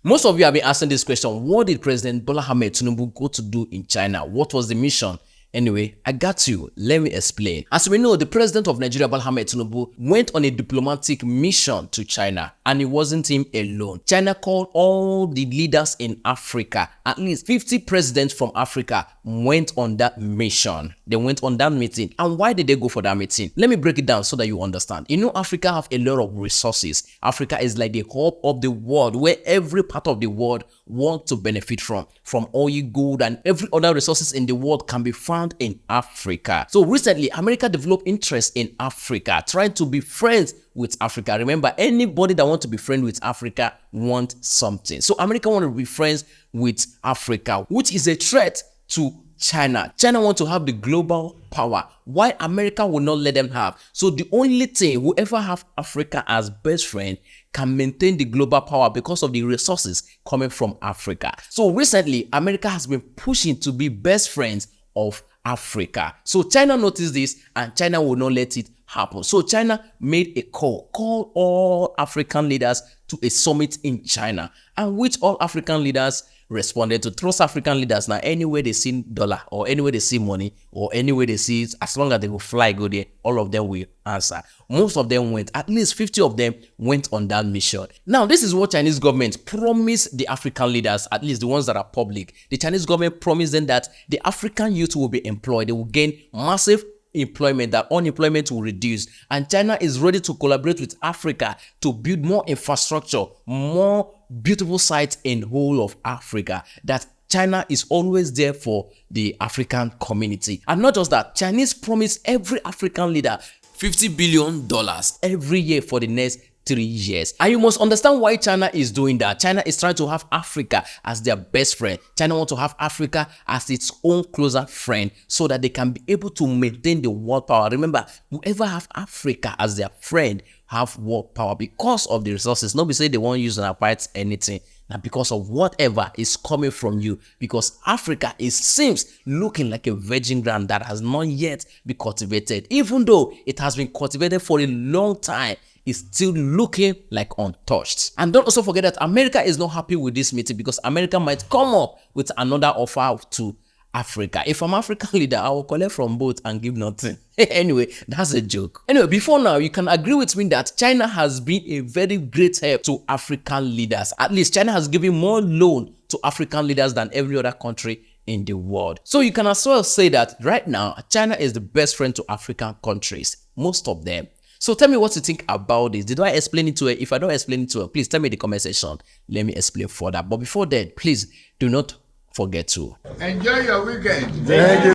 Most of you have been asking this question: what did President Bola Tinubu go to do in China? What was the mission? Anyway, I got you. Let me explain. As we know, the president of Nigeria, Bola Tinubu, went on a diplomatic mission to China, and it wasn't him alone. China called all the leaders in Africa. At least 50 presidents from Africa went on that mission. They went on that meeting. And why did they go for that meeting? Let me break it down so that you understand. You know, Africa have a lot of resources. Africa is like the hub of the world, where every part of the world want to benefit from oil, gold, and every other resources in the world can be found in Africa. So recently, America developed interest in Africa, trying to be friends with Africa. Remember, anybody that wants to be friends with Africa wants something. So America want to be friends with Africa, which is a threat to China. China want to have the global power, why America will not let them have. So the only thing, whoever have Africa as best friend can maintain the global power because of the resources coming from Africa. So recently, America has been pushing to be best friends of Africa. So China noticed this, and China will not let it happen. So China made a call all African leaders to a summit in China, and which all African leaders responded to. Trust African leaders now. Anywhere they see dollar, or anywhere they see money, or anywhere they see it, as long as they will fly go there, all of them will answer. Most of them went. At least 50 of them went on that mission. Now, this is what Chinese government promised the African leaders, at least the ones that are public. The Chinese government promised them that the African youth will be employed. They will gain massive employment, that unemployment will reduce, and China is ready to collaborate with Africa to build more infrastructure, more beautiful sites in whole of Africa. That China is always there for the African community. And not just that, Chinese promise every African leader $50 billion every year for the next 3 years. And you must understand why China is doing that. China is trying to have Africa as their best friend. China wants to have Africa as its own closer friend, so that they can be able to maintain the world power. Remember, whoever have Africa as their friend have world power because of the resources. Nobody say they won't use and fight anything. Now, because of whatever is coming from you, because Africa seems looking like a virgin ground that has not yet been cultivated. Even though it has been cultivated for a long time, is still looking like untouched. And don't also forget that America is not happy with this meeting, because America might come up with another offer to Africa. If I'm African leader, I will collect from both and give nothing. Anyway, that's a joke. Anyway, before now, you can agree with me that China has been a very great help to African leaders. At least China has given more loan to African leaders than every other country in the world. So you can as well say that right now, China is the best friend to African countries, most of them. So tell me what you think about this. Did I explain it to her? If I don't explain it to her, please tell me in the comment section. Let me explain further. But before that, please do not forget to enjoy your weekend. Thank you.